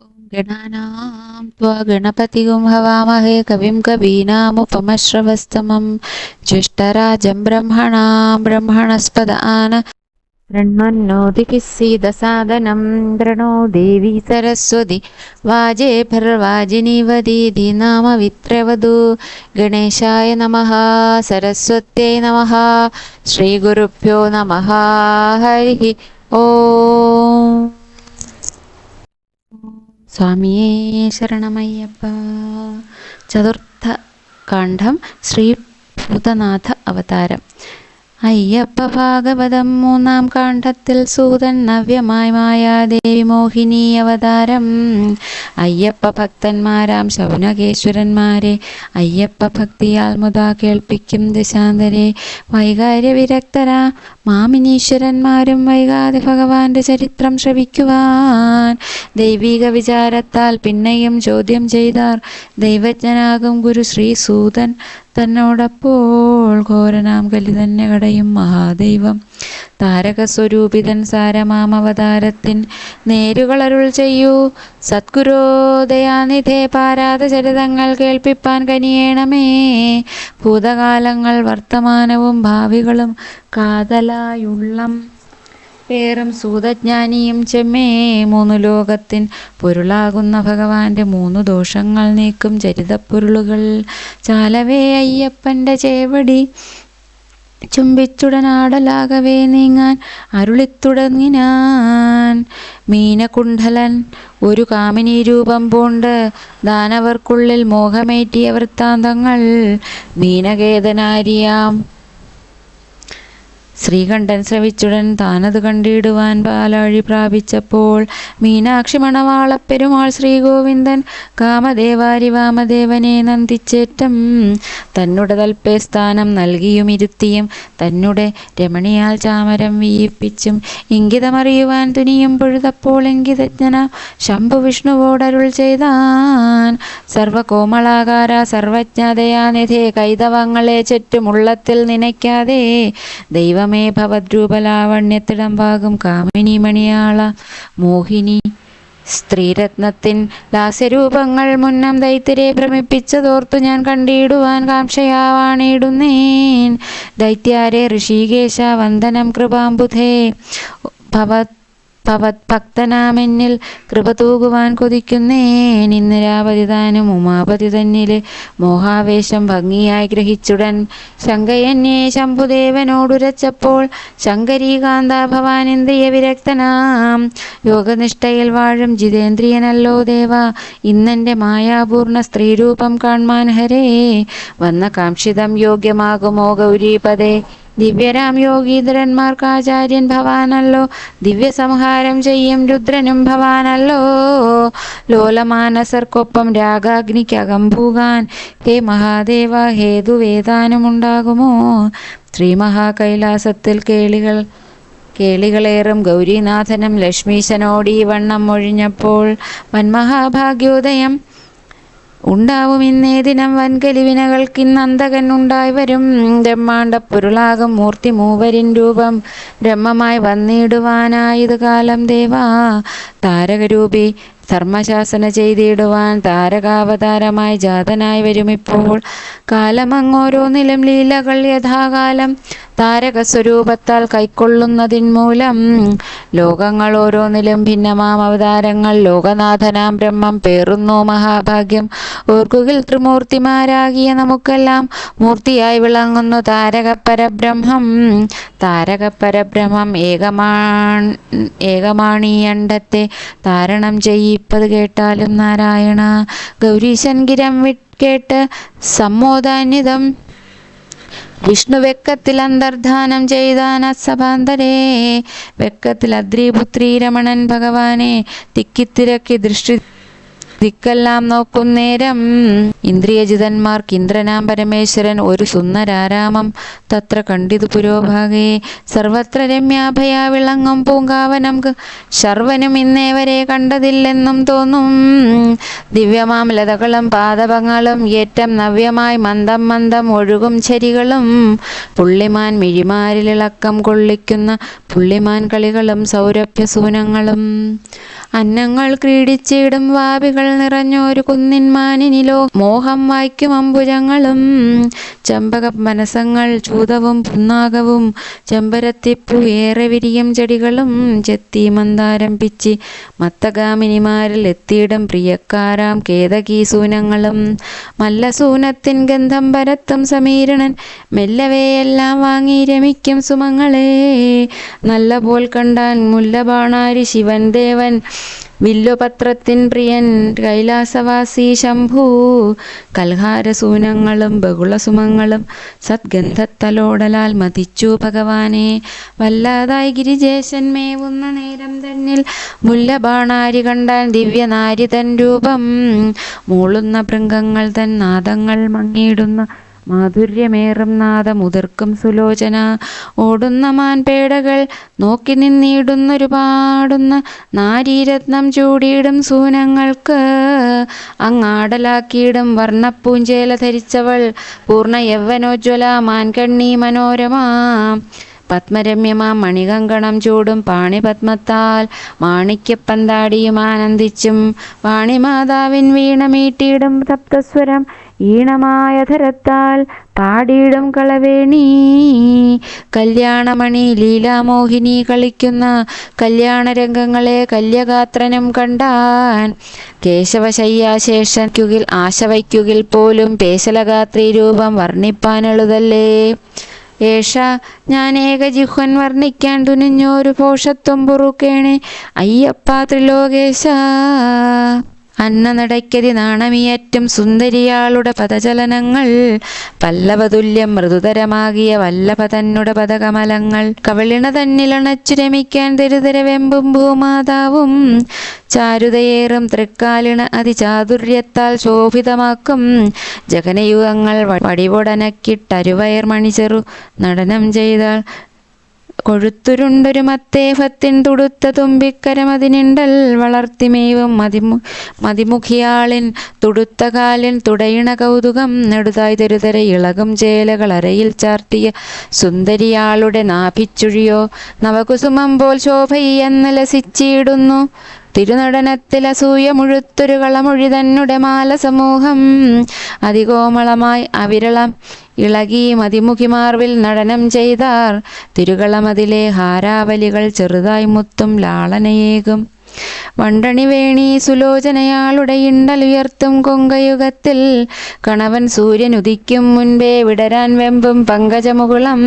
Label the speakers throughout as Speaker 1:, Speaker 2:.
Speaker 1: गणानां त्वा गणपतिगुं हवामहे कविं कवीनामुपमश्रवस्तमं ज्येष्ठराजं ब्रह्मणस्पद आन शृण्वन्नोतिभिः सीदसादनं प्रणो देवी सरस्वती वाजेभिर्वाजिनीवदीति नामवित्रवधू गणेशाय नमः सरस्वत्यै नमः श्रीगुरुभ्यो नमः हरिः ओम् സ്വാമിയേ ശരണമയ്യപ്പ. ചതുർത്ഥ കാണ്ഡം ശ്രീഭൂതനാഥ അവതാരം. അയ്യപ്പ ഭാഗവതം മൂന്നാം കാണ്ഡത്തിൽ സൂതൻ നവ്യമായി മായാദേവി മോഹിനി അവതാരം. അയ്യപ്പ ഭക്തന്മാരാം ശൗനകേശ്വരന്മാരെ അയ്യപ്പ ഭക്തിയാൽ മുതാ കേൾപ്പിക്കും ദശാന്തരെ. വൈകാര്യ വിരക്തരാ മാമിനീശ്വരന്മാരും വൈകാതെ ഭഗവാന്റെ ചരിത്രം ശ്രവിക്കുവാൻ ദൈവിക വിചാരത്താൽ പിന്നെയും ചോദ്യം ചെയ്താർ. ദൈവജ്ഞനാകും ഗുരു ശ്രീസൂതൻ തന്നോടപ്പോൾ ഘോരനാം കലി തന്നെ കടയും മഹാദൈവം താരകസ്വരൂപിതൻ സാരമാമവതാരത്തിൻ നേരുകളരുൾ ചെയ്യൂ. സദ്ഗുരോദയാനിധേ പാരാത ചരിതങ്ങൾ കേൾപ്പിപ്പാൻ കനിയേണമേ. ഭൂതകാലങ്ങൾ വർത്തമാനവും ഭാവികളും കാതലായുള്ളം പേറും സൂതജ്ഞാനിയും ചെമ്മേ മൂന്നു ലോകത്തിൻ പൊരുളാകുന്ന ഭഗവാന്റെ മൂന്നു ദോഷങ്ങൾ നീക്കും ചരിതപ്പൊരുളുകൾ ചാലവേ അയ്യപ്പന്റെ ചേവടി ചുംബിച്ചുടനാടലാകവേ നീങ്ങാൻ അരുളിത്തുടങ്ങിനാൻ. മീനകുണ്ഠലൻ ഒരു കാമിനി രൂപം പൂണ്ട് ദാനവർക്കുള്ളിൽ മോഹമേറ്റിയ വൃത്താന്തങ്ങൾ മീനകേതനാരിയാം ശ്രീകണ്ഠൻ ശ്രവിച്ചുടൻ താനത് കണ്ടിടുവാൻ പാലാഴി പ്രാപിച്ചപ്പോൾ മീനാക്ഷി മണവാളപ്പെരുമാൾ ശ്രീഗോവിന്ദൻ കാമദേവാരി വാമദേവനെ നന്ദിച്ചേറ്റം തന്നുടെ തൽപ്പേ സ്ഥാനം നൽകിയുമിരുത്തിയും തന്നെ രമണിയാൽ ചാമരം വീയിപ്പിച്ചും ഇംഗിതമറിയുവാൻ തുനിയും പൊഴുതപ്പോൾ ഇംഗിതജ്ഞന ശംഭു വിഷ്ണുവോടരുൾ ചെയ്താൻ. സർവകോമളാകാര സർവജ്ഞതയാനിധേ കൈതവങ്ങളെ ചുറ്റുമുള്ളത്തിൽ നനയ്ക്കാതെ ദൈവമേ ഭവദ്രൂപലാവണ്യത്തിടമ്പാകും കാമിനി മണിയാള മോഹിനി സ്ത്രീരത്നത്തിൻ ലാസ്യരൂപങ്ങൾ മുന്നം ദൈത്യരെ ഭ്രമിപ്പിച്ചതോർത്തു ഞാൻ കണ്ടിടുവാൻ കാംക്ഷയാവാണിടുന്നേൻ. ദൈത്യാരെ ഋഷികേശ വന്ദനം കൃപാംബുധേ. ഭക്തനാമെന്നിൽ കൃപ തൂകുവാൻ കൊതിക്കുന്നേൻ. ഇന്ദിരാപതി താനും ഉമാപതി തന്നിലെ മോഹാവേശം ഭംഗിയായി ഗ്രഹിച്ചുടൻ ശങ്കയന്യേ ശംഭുദേവനോടുരച്ചപ്പോൾ ശങ്കരീകാന്ത ഭവാൻ ഇന്ദ്രിയ വിരക്തനാം യോഗനിഷ്ഠയിൽ വാഴും ജിതേന്ദ്രിയനല്ലോ ദേവ. ഇന്നെൻ്റെ മായാപൂർണ സ്ത്രീരൂപം കാൺമാൻ ഹരേ വന്ന കാംക്ഷിതം യോഗ്യമാകുമോ ഗൗരീപദേ. ദിവ്യരാം യോഗീധരന്മാർക്കാചാര്യൻ ഭവാനല്ലോ ദിവ്യസംഹാരം ചെയ്യും രുദ്രനും ഭവാനല്ലോ. ലോലമാനസർക്കൊപ്പം രാഗാഗ്നിക്കകം പൂകാൻ ഹേ മഹാദേവ ഹേതുവേദാനുമുണ്ടാകുമോ. ശ്രീമഹാകൈലാസത്തിൽ കേളികളേറും ഗൗരീനാഥനും ലക്ഷ്മീശനോടീ വണ്ണം മൊഴിഞ്ഞപ്പോൾ വൻമഹാഭാഗ്യോദയം ഉണ്ടാവും ഇന്നേ ദിനം. വൻകലിവിനകൾക്കിന്നന്തകൻ ഉണ്ടായി വരും. ബ്രഹ്മാണ്ടപ്പൊരുളാകും മൂർത്തി മൂവരിൻ രൂപം ബ്രഹ്മമായി വന്നിടുവാനായത് കാലം ദേവാ. താരകരൂപി ധർമ്മശാസന ചെയ്തിടുവാൻ താരകാവതാരമായി ജാതനായി വരുമിപ്പോൾ. കാലമങ്ങോരോന്നിലും ലീലകൾ യഥാകാലം താരകസ്വരൂപത്താൽ കൈക്കൊള്ളുന്നതിൻ മൂലം ലോകങ്ങൾ ഓരോന്നിലും ഭിന്നമാം അവതാരങ്ങൾ ലോകനാഥനാം ബ്രഹ്മം പേറുന്നു മഹാഭാഗ്യം. ഓർക്കുകിൽ ത്രിമൂർത്തിമാരാകിയ നമുക്കെല്ലാം മൂർത്തിയായി വിളങ്ങുന്നു താരകപരബ്രഹ്മം. താരകപരബ്രഹ്മം ഏകമാണിയണ്ടത്തെ താരണം ചെയ്യിപ്പത് കേട്ടാലും നാരായണ. ഗൗരീശൻ ഗിരം കേട്ട് സമ്മോദാന്വിതം വിഷ്ണു വെക്കത്തിൽ അന്തർധാനം ചെയ്താൻ സഭാന്തരേ. വെക്കത്തിൽ അദ്രിപുത്രീ രമണൻ ഭഗവാനെ തിക്കിത്തിരക്കി ദിക്കെല്ലാം നോക്കുന്നേരം ഇന്ദ്രിയജിതന്മാർക്ക് ഇന്ദ്രനാം പരമേശ്വരൻ ഒരു സുന്ദരാരാമം തത്ര കണ്ടിതു പുരോഭാഗേ. സർവത്ര രമ്യാഭയാ വിളങ്ങും പൂങ്കാവനം ശർവനും ഇന്നേവരെ കണ്ടതില്ലെന്നും തോന്നും. ദിവ്യമാം ലതകളും പാദപങ്ങളും ഏറ്റം നവ്യമായി മന്ദം മന്ദം ഒഴുകും ചരികളും പുള്ളിമാൻ മിഴിമാരിലിളക്കം കൊള്ളിക്കുന്ന പുള്ളിമാൻ കളികളും സൗരഭ്യസൂനങ്ങളും അന്നങ്ങൾ ക്രീഡിച്ചിടും വാപികൾ നിറഞ്ഞൊരു കുന്നിന്മാനിനിലോ മോഹം വായിക്കും അമ്പുജങ്ങളും ചമ്പക മനസങ്ങൾ ചൂതവും പുന്നാകവും ചെമ്പരത്തിപ്പൂ ഏറെ വിരിയും ചെടികളും ചെത്തി മന്ദാരം പിച്ചി മത്തഗാമിനിമാരിൽ എത്തിയിടും പ്രിയക്കാരാം കേതകീസൂനങ്ങളും മല്ലസൂനത്തിൻ ഗന്ധം പരത്തും സമീരണൻ മെല്ലവയെല്ലാം വാങ്ങി രമിക്കും സുമങ്ങളെ. നല്ല പോൽ കണ്ടാൻ മുല്ലബാണാരി ശിവൻ ദേവൻ വില്ലുപത്രത്തിൻ പ്രിയൻ കൈലാസവാസി ശംഭു കൽഹാരസൂനങ്ങളും ബഹുളസുമങ്ങളും സദ്ഗന്ധത്തലോടലാൽ മതിച്ചു ഭഗവാനെ. വല്ലാതായി ഗിരിജേശൻ മേവുന്ന നേരം തന്നിൽ മുല്ലബാണാരി കണ്ടാൻ ദിവ്യനാരി തൻ രൂപം മൂളുന്ന ഭൃംഗങ്ങൾ തൻ നാദങ്ങൾ മങ്ങിയിടുന്ന മാധുര്യമേറും നാദമുതിർക്കും സുലോചന ഓടുന്ന മാൻപേടകൾ നോക്കി നിന്നിടുന്നൊരു പാടുന്ന നാരീരത്നം ചൂടിയിടും സൂനങ്ങൾക്ക് അങ്ങാടലാക്കിയിടും വർണ്ണപ്പൂഞ്ചേല ധരിച്ചവൾ പൂർണ്ണ യൗവനോജ്വല മാൻകണ്ണി മനോരമ പത്മരമ്യമാം മണികങ്കണം ചൂടും പാണിപത്മത്താൽ മാണിക്യപ്പന്താടിയും ആനന്ദിച്ചും വാണിമാതാവിൻ വീണമീട്ടിയിടും സപ്തസ്വരം ഈണമായ ധരത്താൽ പാടിയിടും കളവേണി. കല്യാണമണി ലീലാമോഹിനി കളിക്കുന്ന കല്യാണരംഗങ്ങളെ കല്യഗാത്രനും കണ്ടാൻ കേശവശയ്യാശേഷൻക്കുകിൽ ആശവയ്ക്കുകിൽ പോലും പേശലഗാത്രി രൂപം വർണ്ണിപ്പാനെളുതല്ലേ. ഏഷ ഞാനേക ജിഹ്വൻ വർണ്ണിക്കാൻ തുനിഞ്ഞൊരു ഭോഷത്വം പൊറുക്കേണേ അയ്യപ്പ ത്രിലോകേശ. അന്നനടയ്ക്കതി നാണമിയറ്റും സുന്ദരിയാളുടെ പദചലനങ്ങൾ പല്ലവതുല്യം മൃദുതരമാകിയ വല്ലഭ തന്നുടെ പദകമലങ്ങൾ കവിളിണ തന്നിലണച്ചു രമിക്കാൻ തെരുതര വെമ്പും ഭൂമാതാവും ചാരുതയേറും തൃക്കാലിണ അതിചാതുര്യത്താൽ ശോഭിതമാക്കും ജഗനയുഗങ്ങൾ വടിവൊടനക്കിട്ടരുവയർ മണിചെറു നടനം ചെയ്താൽ കൊഴുത്തുരുണ്ടൊരു മത്തേഫത്തിൻ തുടുത്ത തുമ്പിക്കരമതിനിണ്ടൽ വളർത്തിമേവും മതിമുഖിയാളിൻ തുടുത്ത കാലിൻ തുടയിണ കൗതുകം നെടുതായി തെരുതര ഇളകും ചേലകൾ അരയിൽ ചാർത്തിയ സുന്ദരിയാളുടെ നാഭിച്ചുഴിയോ നവകുസുമം പോൽ ശോഭയെന്ന് ലസിച്ചിടുന്നു. തിരുനടനത്തിൽ അസൂയ മുഴുത്തൊരു കളമൊഴി തന്നെ മാല സമൂഹം അതികോമളമായി അവിരളം ഇളകി മതിമുഖിമാർവിൽ നടനം ചെയ്താർ തിരുകളമതിലെ ഹാരാവലികൾ ചെറുതായി മുത്തും ലാളനയേകും. വണ്ടണിവേണി സുലോചനയാളുടെ ഇണ്ടലുയർത്തും കൊങ്കയുഗത്തിൽ കണവൻ സൂര്യൻ ഉദിക്കും മുൻപേ വിടരാൻ വെമ്പും പങ്കജമുകുളം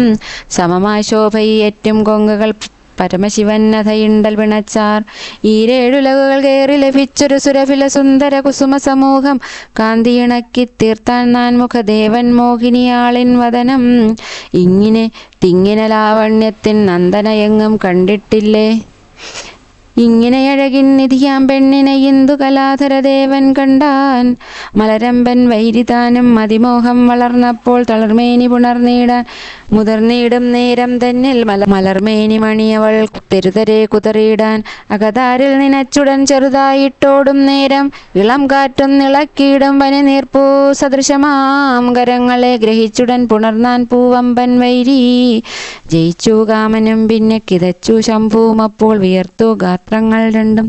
Speaker 1: സമമായ ശോഭയേറ്റും കൊങ്കകൾ പരമശിവന്നഥയിണ്ടൽ പിണച്ചാർ. ഈരേഴുലകുകൾ കയറി ലഭിച്ചൊരു സുരഭില സുന്ദര കുസുമ സമൂഹം കാന്തിയിണക്കി തീർത്താൻ നാൻമുഖദേവൻ മോഹിനിയാളിൻ വദനം ഇങ്ങനെ തിങ്ങിന ലാവണ്യത്തിൻ നന്ദനയെങ്ങും കണ്ടിട്ടില്ലേ. ഇങ്ങനെയഴകിൻ നിധിയാം പെണ്ണിനെ ഇന്ദു കലാധരദേവൻ കണ്ടാൻ മലരമ്പൻ വൈരിതാനും മതിമോഹം വളർന്നപ്പോൾ തളർമേനി പുണർന്നിടാൻ മുതിർന്നിടും നേരം തന്നിൽ മലർമേനി മണിയവൾ തെരുതരെ കുതറിയിടാൻ അകതാരിൽ നിനച്ചുടൻ ചെറുതായിട്ടോടും നേരം ഇളം കാറ്റും നിളക്കിയിടും വനനീർപ്പൂ സദൃശമാം കരങ്ങളെ ഗ്രഹിച്ചുടൻ പുണർന്നാൻ പൂവമ്പൻ വൈരി. ജയിച്ചു കാമനും പിന്നെ കിതച്ചു ശംഭുവും അപ്പോൾ വിയർത്തു ഗാത്രങ്ങൾ രണ്ടും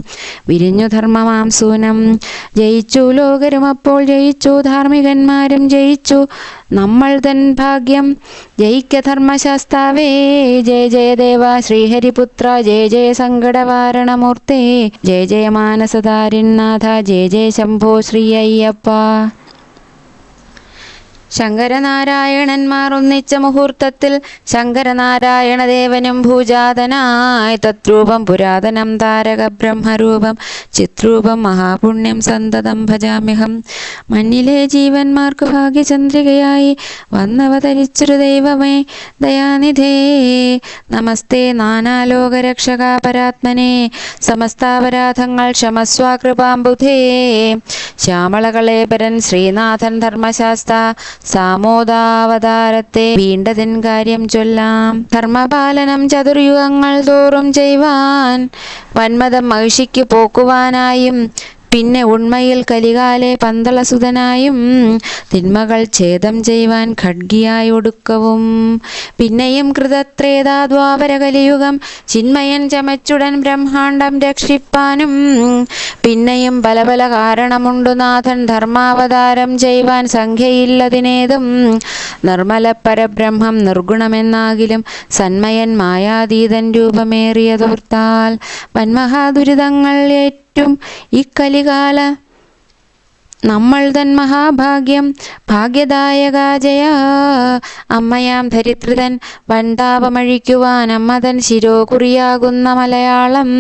Speaker 1: വിരിഞ്ഞു ധർമ്മമാം സൂനം. ജയിച്ചു ലോകരും അപ്പോൾ ജയിച്ചു ധാർമ്മികന്മാരും ജയിച്ചു നമ്മൾ തൻ ഭാഗ്യം. ജയിക്ക ധർമ്മശാസ്താവേ ജയ ജയ ദേവ ശ്രീഹരിപുത്ര ജയ ജയ സങ്കടവാരണമൂർത്തേ ജയ ജയ മാനസധാരിനാഥ ജയ ജയ ശംഭോ ശ്രീ അയ്യപ്പ. ശങ്കരനാരായണന്മാർ ഒന്നിച്ച മുഹൂർത്തത്തിൽ ശങ്കരനാരായണദേവനും ഭൂജാതനായി തദ്രൂപം പുരാതനം താരക ബ്രഹ്മരൂപം ചിത്രൂപം മഹാപുണ്യം സന്തതം ഭജാമ്യഹം. മണ്ണിലെ ജീവന്മാർക്ക് ഭാഗ്യചന്ദ്രികയായി വന്നവതരിച്ചൊരു ദൈവമേ ദയാനിധേ, നമസ്തേ നാനാലോകരക്ഷക പരാത്മനെ, സമസ്താപരാധങ്ങൾ ക്ഷമസ്വ കൃപാംബുധേ. ശ്യാമളകളേപരൻ ശ്രീനാഥൻ ധർമ്മശാസ്ത്ര സാമോദാവതാരത്തെ വീണ്ടതിൻ കാര്യം ചൊല്ലാം. ധർമ്മപാലനം ചതുർയുഗങ്ങൾ തോറും ചെയ്യുവാൻ വന്മതം മഹിഷിക്ക് പോക്കുവാനായും പിന്നെ ഉണ്മയിൽ കലികാലെ പന്തളസുതനായും തിന്മകൾ ഛേദം ചെയ്യുവാൻ ഖഡ്ഗിയായി ഒടുക്കവും പിന്നെയും കൃതത്രേതാ ദ്വാപര കലിയുഗം ചിന്മയൻ ചമച്ചുടൻ ബ്രഹ്മാണ്ടം രക്ഷിപ്പാനും പിന്നെയും പല പല കാരണമുണ്ടു നാഥൻ ധർമാവതാരം ചെയ്യുവാൻ സംഖ്യയില്ലതിനേതും. നിർമ്മല പരബ്രഹ്മം നിർഗുണമെന്നാകിലും സന്മയൻ മായാതീതൻ രൂപമേറിയതോർത്താൽ വന്മഹാദുരിതങ്ങൾ ഏറ്റവും ഈ കലികാല നമ്മൾ തൻ മഹാഭാഗ്യം ഭാഗ്യദായക ജയ. അമ്മയാം ധരിത്രിതൻ വൻതാപമഴിക്കുവാൻ അമ്മ തൻ ശിരോകുറിയാകുന്ന മലയാളം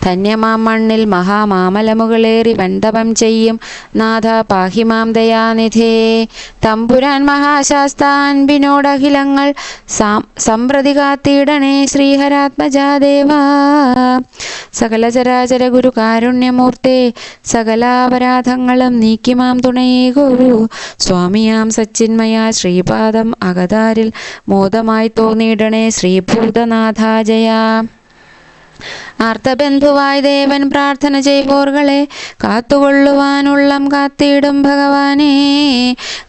Speaker 1: ധന്യമാം മണ്ണിൽ മഹാമാമലമുകളേറി വൻതപം ചെയ്യും നാഥ പാഹിമാം ദയാനിധേ. തമ്പുരാൻ മഹാശാസ്താൻപിനോടഖിലങ്ങൾ സമ്പ്രതി കാത്തിടണേ ശ്രീഹരാത്മജാദേവ. സകല ചരാചര ഗുരു കാരുണ്യമൂർത്തേ, സകലാപരാധങ്ങളും നീക്കിമാം തുണയേകൂ. സ്വാമിയാം സച്ചിന്മയ ശ്രീപാദം അകതാരിൽ മോദമായി തോന്നിയിടണേ ശ്രീഭൂതനാഥാജയ. ആർത്തബന്ധുവായി ദേവൻ പ്രാർത്ഥന ചെയ്പോർകളെ കാത്തുകൊള്ളുവാനുള്ളം കാത്തിടും ഭഗവാനെ.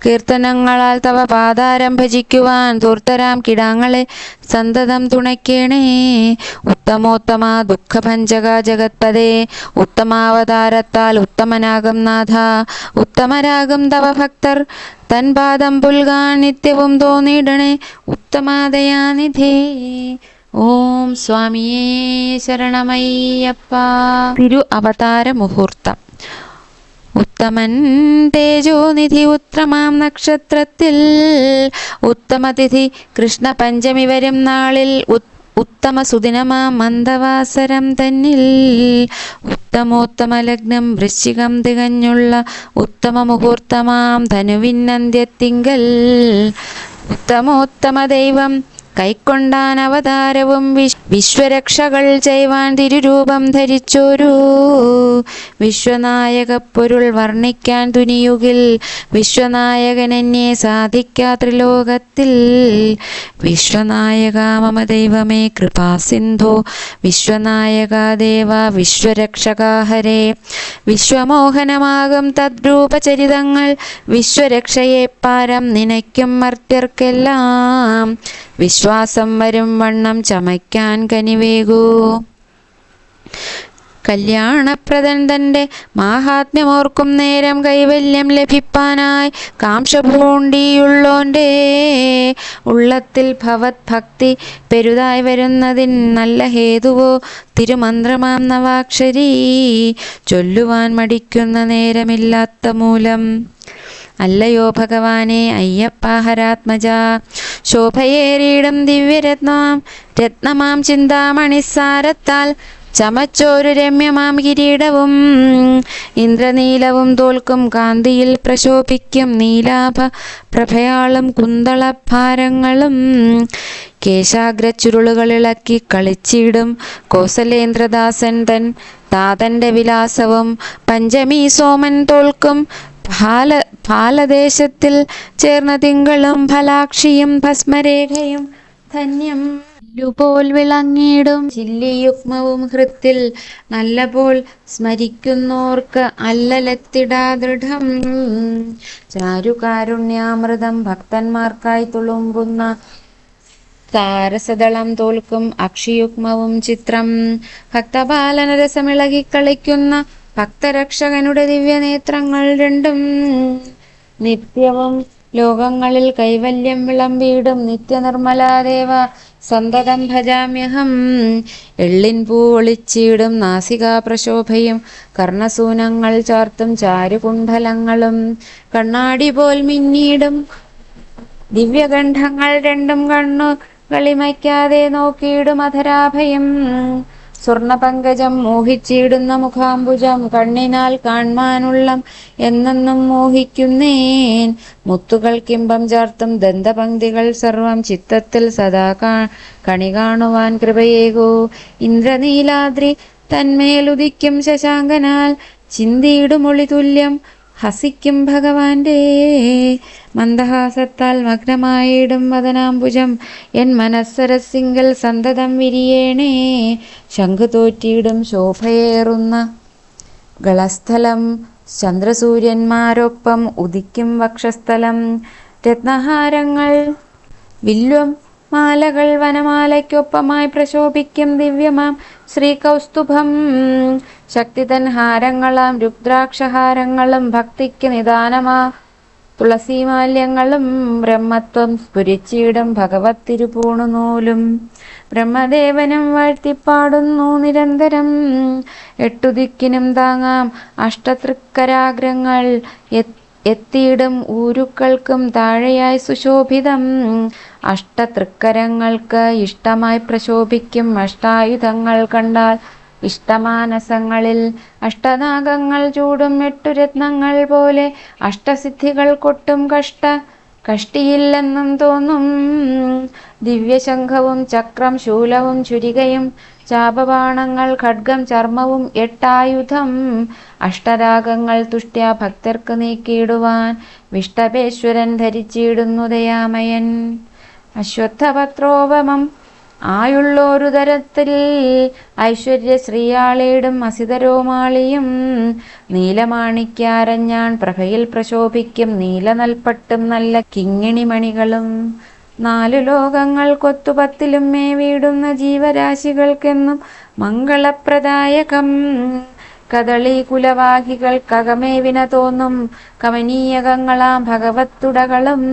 Speaker 1: കീർത്തനങ്ങളാൽ തവ പാദാരം ഭജിക്കുവാൻ ധൂർത്തരാം കിടാങ്ങളെ സന്തതം തുണയ്ക്കേണേ. ഉത്തമോത്തമ ദുഃഖഭഞ്ജക ജഗത്പദേ, ഉത്തമാവതാരത്താൽ ഉത്തമനാകും നാഥ. ഉത്തമരാകും തവ ഭക്തർ തൻ പാദം പുൽകാൻ നിത്യവും തോന്നിയിടണേ ഉത്തമാദയാനിധേ. ഓം സ്വാമിയേ ശരണമയ്യപ്പ. തിരു അവതാര മുഹൂർത്തം. ഉത്തമൻ തേജോനിധി ഉത്രമാം നക്ഷത്രത്തിൽ ഉത്തമതിഥി കൃഷ്ണ പഞ്ചമി വരും നാളിൽ ഉത്തമ സുദിനമാം മന്ദവാസരം തന്നിൽ ഉത്തമോത്തമ ലഗ്നം വൃശ്ചികം തികഞ്ഞുള്ള ഉത്തമ മുഹൂർത്തമാം ധനുവിന്നന്ത്യത്തിങ്കൽ ഉത്തമോത്തമ ദൈവം കൈക്കൊണ്ടാൻ അവതാരവും വിശ്വരക്ഷകൾ ചെയ്യുവാൻ തിരുരൂപം ധരിച്ചോരു വിശ്വനായക പൊരുൾ വർണ്ണിക്കാൻ തുനിയുകിൽ വിശ്വനായകനെന്നെ സാധിക്കാത്രിലോകത്തിൽ. വിശ്വനായക മമ ദൈവമേ കൃപാസിന്ധോ വിശ്വനായക ദേവ വിശ്വരക്ഷകാഹരേ. വിശ്വമോഹനമാകും തദ്രൂപചരിതങ്ങൾ വിശ്വരക്ഷയെ പാരം നിനയ്ക്കും മർത്യർക്കെല്ലാം വിശ്വാസം വരും വണ്ണം ചമയ്ക്കാൻ കനിവേകൂ. കല്യാണപ്രദൻ തൻ്റെ മാഹാത്മ്യമോർക്കും നേരം കൈവല്യം ലഭിപ്പാനായി കാംക്ഷപൂണ്ടിയുള്ളോൻ്റെ ഉള്ളത്തിൽ ഭവത് ഭക്തി പെരുതായി വരുന്നതിൻ നല്ല ഹേതുവോ തിരുമന്ത്രമാം നവാക്ഷരി ചൊല്ലുവാൻ മടിക്കുന്ന നേരമില്ലാത്ത മൂലം. അല്ലയോ ഭഗവാനെ അയ്യപ്പ ഹരാത്മജ, ശോഭയേറിയിടും രത്നമാം ചിന്താമണിസാരത്താൽ ചമച്ചോരു രമ്യമാം കിരീടവും ഇന്ദ്രനീലവും തോൽക്കും കാന്തിയിൽ പ്രശോഭിക്കും നീലാഭ പ്രഭയാളും കുന്തളഭാരങ്ങളും കേശാഗ്രച്ചുരുളുകളിളക്കി കളിച്ചിടും കോസലേന്ദ്രദാസൻ തൻ താതൻ്റെ വിലാസവും പഞ്ചമി സോമൻ തോൽക്കും ഭാലദേശത്തിൽ ചേർന്ന തിങ്കളും ഫലാക്ഷിയും ഭസ്മരേഖയും ധന്യം ുപോൽ വിളങ്ങിടും ചില്ലിയുഗ്മവും ഹൃത്തിൽ നല്ലപോൽ സ്മരിക്കുന്നോർക്ക് അല്ലലെത്തിടാ ദൃഢം. ചാരുകാരുണ്യാമൃതം ഭക്തന്മാർക്കായി തുളുമ്പുന്ന താരസദളം തോൽക്കും അക്ഷിയുഗ്മവും ചിത്രം ഭക്തപാലനരസമിളകിക്കളിക്കുന്ന ഭക്തരക്ഷകനുടെ ദിവ്യനേത്രങ്ങൾ രണ്ടും നിത്യവും ലോകങ്ങളിൽ കൈവല്യം വിളമ്പിയിടും നിത്യനിർമ്മലാദേവ സന്തതം ഭജാമ്യഹം. എള്ളിൻ പൂ ഒളിച്ചിടും നാസികാപ്രശോഭയും കർണസൂനങ്ങൾ ചാർത്തും ചാരുകുണ്ഡലങ്ങളും കണ്ണാടി പോൽ മിന്നിയിടും ദിവ്യഗന്ധങ്ങൾ രണ്ടും കണ്ണു കളിമയ്ക്കാതെ നോക്കിയിടും അധരാഭയം. സ്വർണപങ്കജം മോഹിച്ചിടുന്ന മുഖാംബുജം കണ്ണിനാൽ കാൺമാനുള്ളം എന്നെന്നും മോഹിക്കുന്നേൻ. മുത്തുകൾക്കിമ്പം ചാർത്തും ദന്തപംക്തികൾ സർവം ചിത്തത്തിൽ സദാ കണി കാണുവാൻ കൃപയേകൂ. ഇന്ദ്രനീലാദ്രി തന്മേലുദിക്കും ശശാങ്കനാൽ ചിന്തിയിടുമൊളി തുല്യം ഹസിക്കും ഭഗവാന്റെ. മന്ദഹാസത്താൽ മഗ്നമായിടും വദനാംബുജം എൻ മനസ്സരസിങ്കൽ സന്തതം വിരിയേണേ. ശംഖു തോറ്റിയിടും ശോഭയേറുന്ന ഗളസ്ഥലം ചന്ദ്രസൂര്യന്മാരൊപ്പം ഉദിക്കും വക്ഷസ്ഥലം. രത്നഹാരങ്ങൾ വില്വം മാലകൾ വനമാലയ്ക്കൊപ്പമായി പ്രശോഭിക്കും ദിവ്യമാം ശ്രീകൗസ്തുഭം. ശക്തിതൻ ഹാരങ്ങളാം രുദ്രാക്ഷഹാരങ്ങളും ഭക്തിക്ക് നിദാനമാ തുളസീമാല്യങ്ങളും ബ്രഹ്മത്വം സ്ഫുരിച്ചിടും ഭഗവത് തിരുപൂണുനൂലും. ബ്രഹ്മദേവനും വാഴ്ത്തിപ്പാടുന്നു നിരന്തരം. എട്ടുദിക്കിനും താങ്ങാം അഷ്ടതൃക്കരാഗ്രങ്ങൾ എത്തിയിടും ഊരുക്കൾക്കും താഴെയായി സുശോഭിതം. അഷ്ടതൃക്കരങ്ങൾക്ക് ഇഷ്ടമായി പ്രശോഭിക്കും അഷ്ടായുധങ്ങൾ കണ്ടാൽ ഇഷ്ടമാനസങ്ങളിൽ. അഷ്ടനാഗങ്ങൾ ചൂടും എട്ടു രത്നങ്ങൾ പോലെ അഷ്ടസിദ്ധികൾ കൊട്ടും കഷ്ടിയില്ലെന്നും തോന്നും. ദിവ്യശംഖവും ചക്രം ശൂലവും ചുരികയും ചാപബാണങ്ങൾ ഖഡ്ഗം ചർമ്മവും എട്ടായുധം. അഷ്ടരാഗങ്ങൾ തുഷ്ട്യാ ഭക്തർക്ക് നീക്കിയിടുവാൻ വിഷ്ടഭേശ്വരൻ ധരിച്ചിടുന്നു ദയാമയൻ. അശ്വത്ഥപത്രോപമം ആയുള്ളൊരു തരത്തിൽ ഐശ്വര്യശ്രീയാളേടും അസിതരോമാളിയും. നീലമാണിക്യാരഞ്ഞാൺ പ്രഭയിൽ പ്രശോഭിക്കും നീലനൽപ്പട്ടും നല്ല കിങ്ങിണിമണികളും. നാലു ലോകങ്ങൾ കൊത്തുപത്തിലും മേവിടുന്ന ജീവരാശികൾക്കെന്നും മംഗളപ്രദായകം. കദളി കുലവാഹികൾക്കകമേവിന തോന്നും കമനീയകങ്ങളാം ഭഗവത്തുടകളും.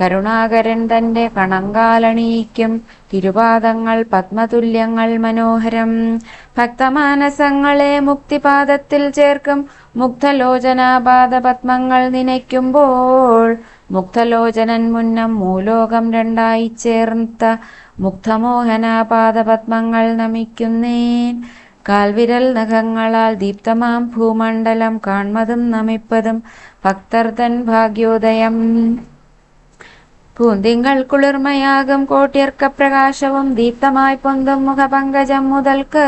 Speaker 1: കരുണാകരൻ തന്റെ കണങ്കാലണിയിക്കും തിരുപാദങ്ങൾ പത്മതുല്യങ്ങൾ മനോഹരം. ഭക്തമാനസങ്ങളെ മുക്തിപാദത്തിൽ ചേർക്കും മുഗ്ധലോചനാപാദ പത്മങ്ങൾ നനയ്ക്കുമ്പോൾ. മുഗ്ധലോചനൻ മുന്നം മൂലോകം രണ്ടായി ചേർത്ത മുഗ്ധമോഹനാപാദ പത്മങ്ങൾ നമിക്കുന്നേൻ. കാൽവിരൽ നഖങ്ങളാൽ ദീപ്തമാം ഭൂമണ്ഡലം കാൺമതും നമിപ്പതും ഭക്തർ തൻ ഭാഗ്യോദയം. പൂന്തിങ്കൾ കുളിർമയാകും കോട്യർക്ക പ്രകാശവും ദീപ്തമായി പൊന്തും മുഖപങ്കജം മുതൽക്ക്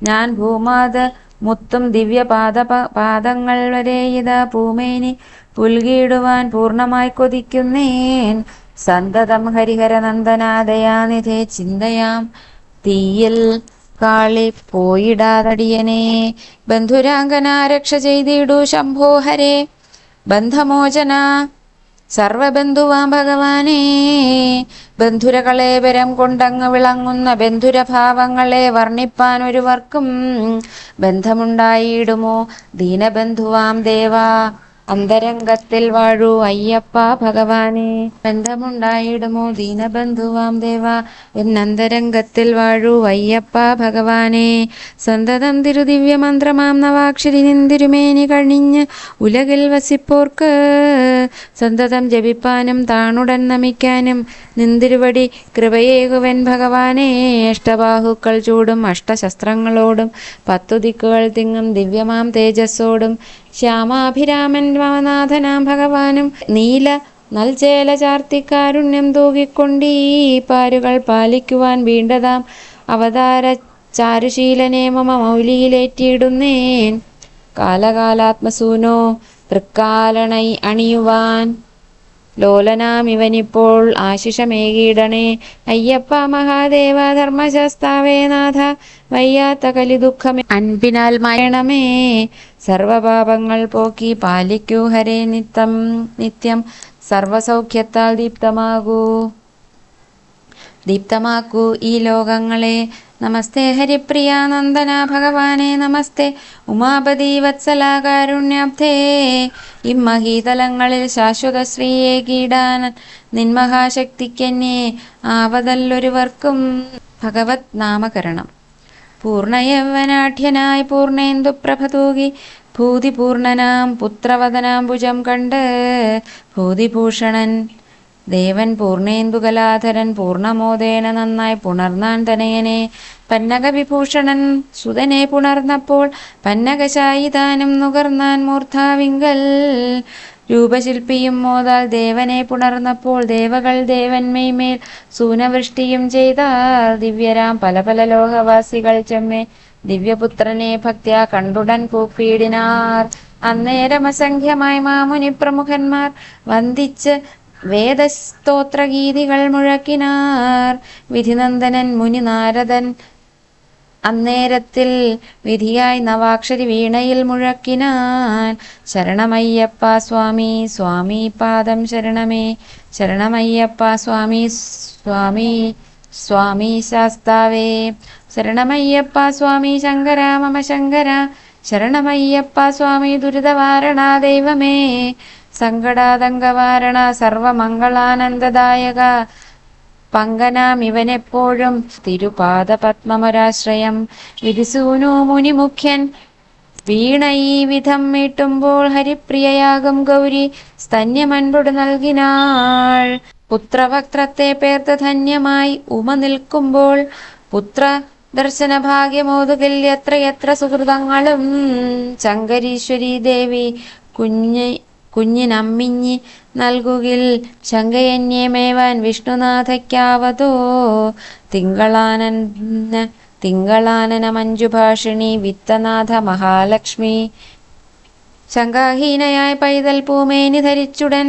Speaker 1: ഞാൻ ഭൂമാത മുത്തും ദിവ്യപാദങ്ങൾ വരെ ഇതാ പൂമേനി പുൽകിയിടുവാൻ പൂർണ്ണമായി കൊതിക്കുന്നേൻ. സന്തതം ഹരിഹരനന്ദനാദയാനിധേ ചിന്തയാം തീയിൽ കാളി പോയിടാതടിയനെ. ബന്ധുരാങ്കനാ രക്ഷ ചെയ്തിടൂ ശംഭോ ഹരേ. ബന്ധമോചന സർവബന്ധുവാം ഭഗവാനേ. ബന്ധുരകളേവരം കൊണ്ടങ്ങ് വിളങ്ങുന്ന ബന്ധുരഭാവങ്ങളെ വർണ്ണിപ്പാൻ ഒരുവർക്കും ബന്ധമുണ്ടായിടുമോ ദീനബന്ധുവാം ദേവാ. അന്തരംഗത്തിൽ വാഴൂ അയ്യപ്പ ഭഗവാനേ. ബന്ധമുണ്ടായിടുമോ ദീനബന്ധുവാം ദേവ എന്നന്തരംഗത്തിൽ വാഴൂ അയ്യപ്പ ഭഗവാനേ. സന്തതം തിരുദിവ്യമന്ത്രമാം നവാക്ഷരി നിന്തിരുമേനി കണിഞ്ഞ് ഉലകിൽ വസിപ്പോർക്ക് സന്തതം ജപിപ്പാനും താണുടൻ നമിക്കാനും നിന്തിരുവടി കൃപയേകുവൻ ഭഗവാനേ. അഷ്ടബാഹുക്കൾ ചൂടും അഷ്ടശസ്ത്രങ്ങളോടും 10 ദിക്കുകൾ തിങ്ങും ദിവ്യമാം തേജസ്സോടും ശ്യാമാഭിരാമൻ മമനാഥനാം ഭഗവാനും നീല നൽചേല ചാർത്തിക്കാരുണ്യം തൂകിക്കൊണ്ടീ പാരുകൾ പാലിക്കുവാൻ വീണ്ടതാം അവതാര ചാരുശീലനെ മമ മൗലിയിലേറ്റിയിടുന്നേൻ. കാലകാലാത്മസൂനോ തൃക്കാലണൈ അണിയുവാൻ ലോലനാം ഇവനിപ്പോൾ ആശിഷമേകിയിടണേ. അയ്യപ്പ മഹാദേവ ധർമ്മശാസ്താവേ നാഥ വയ്യാത്ത കലിദുഃഖമേ അൻപിനാൽ മയണമേ. സർവപാപങ്ങൾ പോക്കി പാലിക്കൂ ഹരേ നിത്യം സർവസൗഖ്യത്താൽ ദീപ്തമാക്കൂ ഈ ലോകങ്ങളെ. നമസ്തേ ഹരിപ്രിയ നന്ദന ഭഗവാനേ. നമസ്തേ ഉമാപതി വത്സല കാരുണ്യാബ്ധേ. ഇമ്മഹീതലങ്ങളിൽ ശാശ്വത ശ്രീയെ കീടാൻ നിന്മഹാശക്തിക്കെന്നെ ആവതല്ലൊരുവർക്കും. ഭഗവത് നാമകരണം. പൂർണ്ണയൗവനാഢ്യനായി പൂർണേന്ദു പ്രഭ തൂകി ഭൂതിപൂർണനാം പുത്രവദനാംബുജം കണ്ട് ഭൂതിഭൂഷണൻ ദേവൻ പൂർണേന്ദുകലാധരൻ പൂർണമോദേന നന്നായി പുണർന്നാൻ തനയനെ. പന്നകവിഭൂഷണൻ സുതനെ പുണർന്നപ്പോൾ പന്നകശായിതാനും നുകർന്നാൻ മൂർധാവിങ്കൽ. രൂപശില്പിയും മോതാൽ ദേവനെ പുണർന്നപ്പോൾ ദേവകൾ ദേവന്മേൽ സൂനവൃഷ്ടിയും ചെയ്താൽ ദിവ്യരാം പല പല ലോകവാസികൾ ചെമ്മേ ദിവ്യപുത്രനെ ഭക്ത്യാ കണ്ടുടൻ കൂപ്പിയിടിനാർ. അന്നേരം അസംഖ്യമായി മാമുനി പ്രമുഖന്മാർ വന്ദിച്ച് വേദസ്തോത്രഗീതികൾ മുഴക്കിനാർ. വിധിനന്ദനൻ മുനി നാരദൻ അന്നേരത്തിൽ വിധിയായി നവാക്ഷരി വീണയിൽ മുഴക്കിനാൻ. ശരണമയ്യപ്പ സ്വാമി സ്വാമി പാദം ശരണമേ, ശരണമയ്യപ്പ സ്വാമി സ്വാമി സ്വാമി ശാസ്താവേ, ശരണമയ്യപ്പ സ്വാമി ശങ്കര മമ ശങ്കര, ശരണമയ്യപ്പ സ്വാമി ദുരിതവാരണ ദൈവമേ, സങ്കടാതങ്കവാരണ സർവമംഗളാനന്ദദായക, പങ്കനാമിവനെപ്പോഴും തിരുപാദപത്മമൊരാശ്രയം. വിധിസൂനു മുനിമുഖ്യൻ വീണ ഈ വിധം മീട്ടുമ്പോൾ ഹരിപ്രിയയാകും ഗൗരി സ്തന്യമൻപൊടു നൽകിനാൾ. പുത്രവക്ത്രത്തെ പേർത്ത് ധന്യമായി ഉമ നിൽക്കുമ്പോൾ പുത്ര ദർശന ഭാഗ്യമോതുകിൽ എത്രയെത്ര സുഹൃതങ്ങളും. ശങ്കരീശ്വരി ദേവി കുഞ്ഞിനമ്മിഞ്ഞി നൽകുകിൽ ശങ്കയന്യമേവാൻ വിഷ്ണുനാഥയ്ക്കാവതോ. തിങ്കളാനന മഞ്ജുഭാഷിണി വിത്തനാഥ മഹാലക്ഷ്മി. ശങ്കാഹീനയായി പൈതൽ പൂമേനി ധരിച്ചുടൻ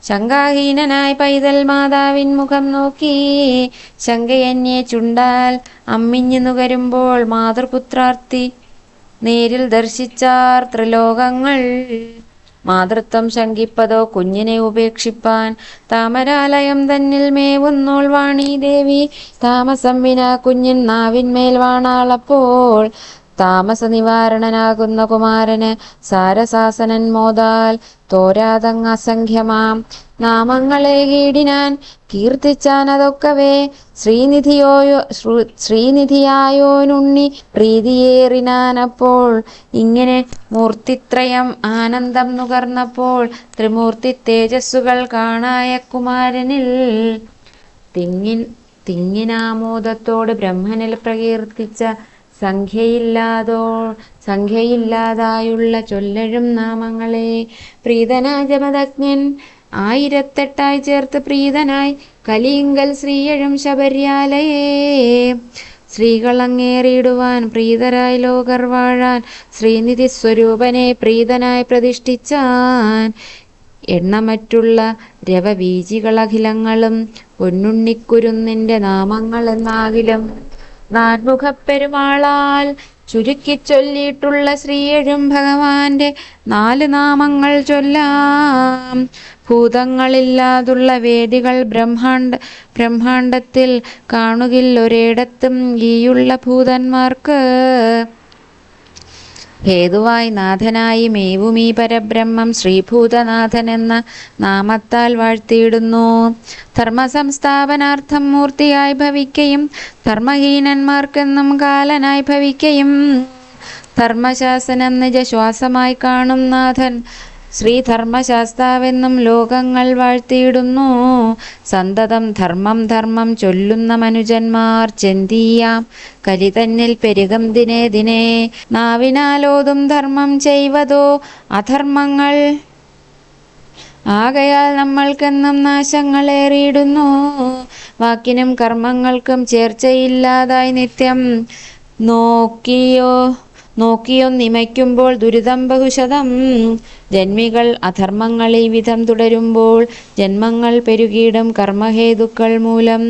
Speaker 1: ശങ്കാഹീനനായി പൈതൽ മാതാവിൻ മുഖം നോക്കി. ശങ്കയന്യെ ചുണ്ടാൽ അമ്മിഞ്ഞു നുകരുമ്പോൾ മാതൃപുത്രാർത്തി നേരിൽ ദർശിച്ചാർ ത്രിലോകങ്ങൾ. മാതൃത്വം ശങ്കിപ്പതോ കുഞ്ഞിനെ ഉപേക്ഷിപ്പാൻ താമരാലയം തന്നിൽ മേവുന്നോൾ വാണി ദേവി. താമസം വിനാ കുഞ്ഞിൻ നാവിന്മേൽ വാണാളപ്പോൾ താമസ നിവാരണനാകുന്ന കുമാരന് സാരസാസനൻ മോദാൽ തോരാതങ് അസംഖ്യമാം നാമങ്ങളെ കീടിനാൻ കീർത്തിച്ചാൻ അതൊക്കവേ. ശ്രീനിധിയായോനുണ്ണി പ്രീതിയേറിനാനപ്പോൾ ഇങ്ങനെ മൂർത്തിത്രയം ആനന്ദം നുകർന്നപ്പോൾ ത്രിമൂർത്തി തേജസ്സുകൾ കാണായ കുമാരനിൽ തിങ്ങിനാമോദത്തോട് ബ്രഹ്മനിൽ പ്രകീർത്തിച്ച സംഖ്യയില്ലാതായുള്ള ചൊല്ലഴും നാമങ്ങളെ. പ്രീതനായ ജമദഗ്നൻ 1008 ചേർത്ത് പ്രീതനായി കലിങ്കൽ ശ്രീയഴും ശബര്യാലയേ. സ്ത്രീകളങ്ങേറിയിടുവാൻ പ്രീതരായി ലോകർ വാഴാൻ ശ്രീനിധി സ്വരൂപനെ പ്രീതനായി പ്രതിഷ്ഠിച്ചാൻ. എണ്ണമറ്റുള്ള രവബീജികളഖിലങ്ങളും പൊന്നുണ്ണിക്കുരുന്നിന്റെ നാമങ്ങൾ എന്നാകിലും നാൻമുഖപ്പെരുമാളാൽ ചുരുക്കി ചൊല്ലിയിട്ടുള്ള ശ്രീയഴും ഭഗവാന്റെ 4 നാമങ്ങൾ ചൊല്ലാം. ഭൂതങ്ങളില്ലാതുള്ള വേദികൾ ബ്രഹ്മാണ്ടത്തിൽ കാണുകിൽ ഒരിടത്തും ഈയുള്ള ഭൂതന്മാർക്ക്. ഹേതുവായി നാഥനായി മേവുമീ പരബ്രഹ്മം ശ്രീഭൂതനാഥൻ എന്ന നാമത്താൽ വാഴ്ത്തിയിടുന്നു. ധർമ്മസംസ്ഥാപനാർത്ഥം മൂർത്തിയായി ഭവിക്കയും ധർമ്മഹീനന്മാർക്കെന്നും കാലനായി ഭവിക്കയും ധർമ്മശാസനം നിജശ്വാസമായി കാണും നാഥൻ ശ്രീധർമ്മശാസ്താവെന്നും ലോകങ്ങൾ വാഴ്ത്തിയിടുന്നു. സന്തതം ധർമ്മം ചൊല്ലുന്ന മനുജന്മാർ ചെന്തീയാം കലി തന്നിൽ പെരുകം ദിനേ ദിനേ. നാവിനാലോതും ധർമ്മം ചെയ്വതോ അധർമ്മങ്ങൾ ആകയാൽ നമ്മൾക്കെന്നും നാശങ്ങളേറിയിടുന്നു. വാക്കിനും കർമ്മങ്ങൾക്കും ചേർച്ചയില്ലാതായി നിത്യം നോക്കിയൊന്നിമയ്ക്കുമ്പോൾ ദുരിതം ബഹുശതം. ജന്മികൾ അധർമ്മങ്ങൾ ഈ വിധം തുടരുമ്പോൾ ജന്മങ്ങൾ പെരുകിയിടും കർമ്മഹേതുക്കൾ മൂലം.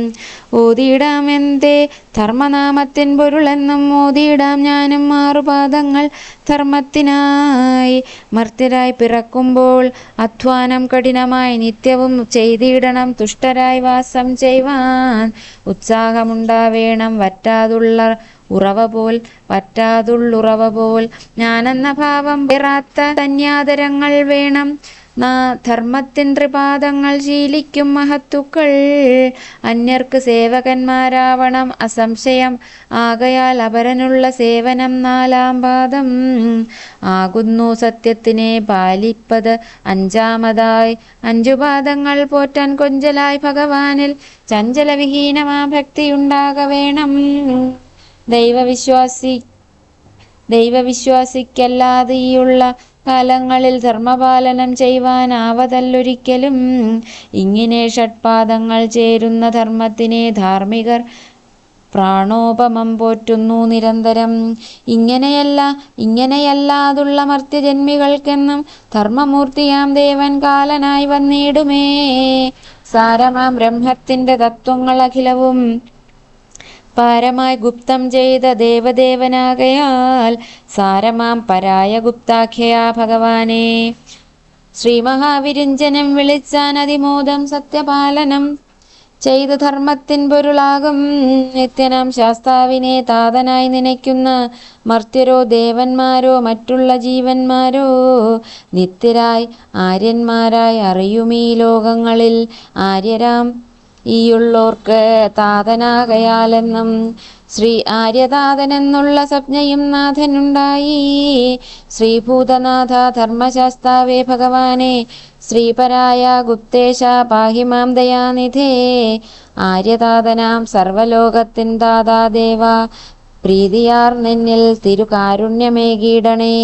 Speaker 1: ഓതിയിടാം എന്തേ ധർമ്മനാമത്തിൻ പൊരുളെന്നും ഓതിയിടാം ഞാനും 6 പാദങ്ങൾ ധർമ്മത്തിനായി. മർത്യരായി പിറക്കുമ്പോൾ അധ്വാനം കഠിനമായി നിത്യവും ചെയ്തിടണം തുഷ്ടരായി വാസം ചെയ്യുവാൻ. ഉത്സാഹമുണ്ടാവേണം വറ്റാതുള്ളുറവ പോൽ ഞാനെന്ന ഭാവം പേറാത്ത ധന്യാദരങ്ങൾ വേണം. ധർമ്മത്തിൻ ത്രിപാദങ്ങൾ ശീലിക്കും മഹത്തുക്കൾ അന്യർക്ക് സേവകന്മാരാവണം അസംശയം. ആകയാൽ അപരനുള്ള സേവനം നാലാം പാദം ആകുന്നു സത്യത്തിനെ പാലിപ്പത് അഞ്ചാമതായി. 5 പാദങ്ങൾ പോറ്റാൻ കൊഞ്ചലായി ഭഗവാനിൽ ചഞ്ചലവിഹീനമാ ഭക്തിയുണ്ടാക വേണം. ദൈവവിശ്വാസിക്കല്ലാതെയുള്ള കാലങ്ങളിൽ ധർമ്മപാലനം ചെയ്യുവാനാവതല്ലൊരിക്കലും. ഇങ്ങനെ ഷഡ്പാദങ്ങൾ ചേരുന്ന ധർമ്മത്തിനെ ധാർമ്മികർ പ്രാണോപമം പോറ്റുന്നു നിരന്തരം. ഇങ്ങനെയല്ലാതുള്ള മർത്യജന്മികൾക്കെന്നും ധർമ്മമൂർത്തിയാം ദേവൻ കാലനായി വന്നിടുമേ. സാരമാം ബ്രഹ്മത്തിന്റെ തത്വങ്ങൾ അഖിലവും പാരമായി ഗുപ്തം ചെയ്ത ദേവദേവനാകയാൽ സാരമാം പരായ ഗുപ്താഖ്യയാ ഭഗവാനെ. ശ്രീമഹാവിരിഞ്ചനം വിളിച്ചാൻ അതിമോദം സത്യപാലനം ചെയ്ത ധർമ്മത്തിൻ പൊരുളാകും നിത്യനാം ശാസ്താവിനെ താതനായി നനയ്ക്കുന്ന മർത്യരോ ദേവന്മാരോ മറ്റുള്ള ജീവന്മാരോ നിത്യരായി ആര്യന്മാരായി അറിയുമീ ലോകങ്ങളിൽ. ആര്യരാം ഈയുള്ളോർക്ക് താതനാകയാലെന്നും ശ്രീ ആര്യതാതനെന്നുള്ള സംജ്ഞയും നാഥനുണ്ടായി. ശ്രീഭൂതനാഥ ധർമ്മശാസ്താവേ ഭഗവാനെ ശ്രീപരായ ഗുപ്തേശ പാഹിമാം ദയാനിധേ. ആര്യതാതനാം സർവലോകത്തിൻ ദാതാദേവ പ്രീതിയാർ നിന്നിൽ തിരുകാരുണ്യമേകീടണേ.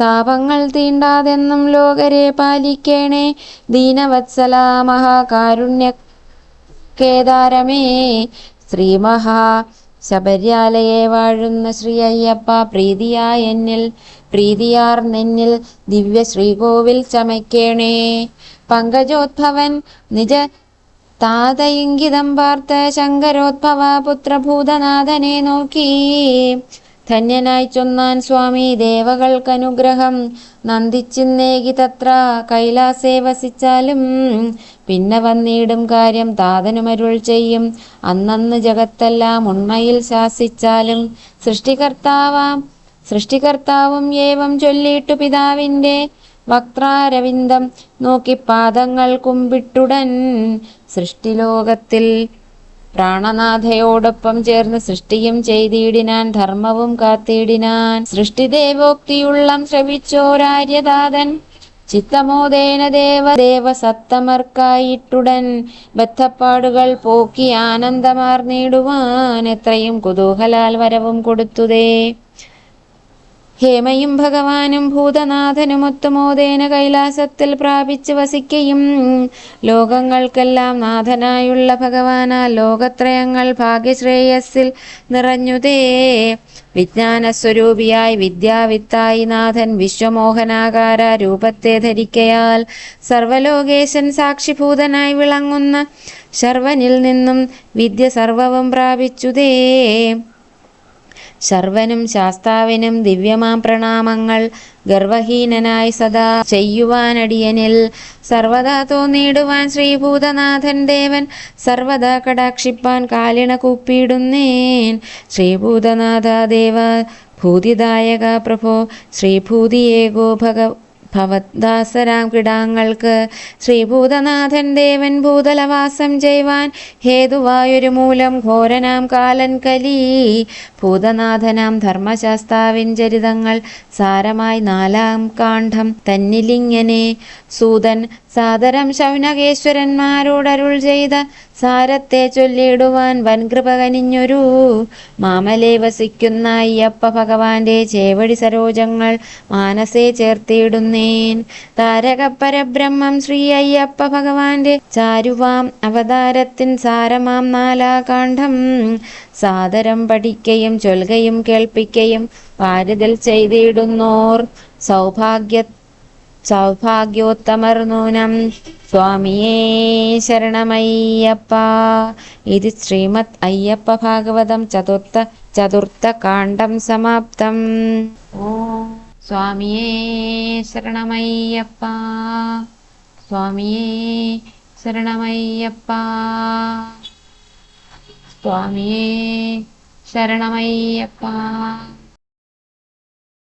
Speaker 1: താപങ്ങൾ തീണ്ടാതെന്നും ലോകരെ പാലിക്കേണേ. ദീനവത്സല മഹാകാരുണ്യ കേദാരമേ. ശ്രീമഹാ ശബര്യാലയെ വാഴുന്ന ശ്രീ അയ്യപ്പ പ്രീതിയാർ നിന്നിൽ ദിവ്യ ശ്രീകോവിൽ ചമയ്ക്കേണേ. പങ്കജോദ്ഭവൻ നിജ താതയിങ്കിതം പാർത്ത ശങ്കരോദ്ഭവ പുത്രഭൂതനാഥനെ നോക്കി ധന്യനായി ചൊന്നാൻ സ്വാമി ദേവകൾക്കനുഗ്രഹം നന്ദിച്ചിന്നേകി തത്ര കൈലാസേ വസിച്ചാലും പിന്നെ വന്നിടും കാര്യം താതനുമരുൾ ചെയ്യും അന്നന്ന് ജഗത്തെല്ലാം ഉണ്മയിൽ ശാസിച്ചാലും. സൃഷ്ടികർത്താവും ഏവം ചൊല്ലിട്ടു പിതാവിൻ്റെ വക്രാരവിന്ദം നോക്കി പാദങ്ങൾ കുമ്പിട്ടുടൻ സൃഷ്ടിലോകത്തിൽ പ്രാണനാഥയോടൊപ്പം ചേർന്ന് സൃഷ്ടിയും ചെയ്തിടിനാൻ ധർമ്മവും കാത്തിടിനാൻ. സൃഷ്ടിദേവോക്തിയുള്ളം ശ്രവിച്ചോരാര്യതാതൻ ചിത്തമോദേന ദേവസത്തമർക്കായിട്ടുടൻ ബദ്ധപ്പാടുകൾ പോക്കി ആനന്ദമാർന്നിടുവാൻ എത്രയും കുതൂഹലാൽ വരവും കൊടുത്തുതേ. ഹേമയും ഭഗവാനും ഭൂതനാഥനുമൊത്തുമോദേന കൈലാസത്തിൽ പ്രാപിച്ച് വസിക്കയും ലോകങ്ങൾക്കെല്ലാം നാഥനായുള്ള ഭഗവാനാൽ ലോകത്രയങ്ങൾ ഭാഗ്യശ്രേയസ്സിൽ നിറഞ്ഞുതേ. വിജ്ഞാനസ്വരൂപിയായി വിദ്യാവിത്തായി നാഥൻ വിശ്വമോഹനാകാര രൂപത്തെ ധരിക്കയാൽ സർവലോകേശൻ സാക്ഷിഭൂതനായി വിളങ്ങുന്ന ശർവനിൽ നിന്നും വിദ്യ സർവവും പ്രാപിച്ചുതേ. ശർവനും ശാസ്താവിനും ദിവ്യമാം പ്രണാമങ്ങൾ ഗർവഹീനനായി സദാ ചെയ്യുവാനടിയനിൽ സർവദാ തോന്നിയിടുവാൻ ശ്രീഭൂതനാഥൻ ദേവൻ സർവദാ കടാക്ഷിപ്പാൻ കാലിണ കൂപ്പിയിടുന്നേൻ. ശ്രീഭൂതനാഥ ദേവ ഭൂതിദായക പ്രഭോ ശ്രീഭൂതിയേകോ ഭവദാസരാം കിടാങ്ങൾക്ക് ശ്രീഭൂതനാഥൻ ദേവൻ ഭൂതലവാസം ചെയ്യുവാൻ ഹേതുവായൊരു മൂലം ഘോരനാം കാലൻ കലി. ഭൂതനാഥനാം ധർമ്മശാസ്താവിൻ ചരിതങ്ങൾ സാരമായി 4-ാം കാണ്ഡം തന്നിലിങ്ങനെ സൂതൻ സാദരം ശൗനകേശ്വരന്മാരോടരുൾ ചെയ്ത സാരത്തെ ചൊല്ലിയിടുവാൻ വൻകൃപ കനിഞ്ഞൊരു മാമലെ വസിക്കുന്ന അയ്യപ്പ ഭഗവാന്റെ ചേവടി സരോജങ്ങൾ മാനസേ ചേർത്തിയിടുന്നേൻ. താരകപരബ്രഹ്മം ശ്രീ അയ്യപ്പ ഭഗവാന്റെ ചാരുവാം അവതാരത്തിൻ സാരമാം 4-ാം കാണ്ഡം സാദരം പഠിക്കയും ചൊൽകയും കേൾപ്പിക്കയും പാരിതിൽ ചെയ്തിടുന്നോർ സൗഭാഗ്യോത്തമർ നൂനം. സ്വാമിയേ ശരണമയ്യപ്പ. ഇത് ശ്രീമദ് അയ്യപ്പ ഭാഗവതം ചതുർത്ഥ കാണ്ഡം സമാപ്തം. ഓം സ്വാമിയേ ശരണമയ്യപ്പ. സ്വാമിയേ ശരണമയ്യപ്പ. സ്വാമിയേ ശരണമയ്യപ്പ.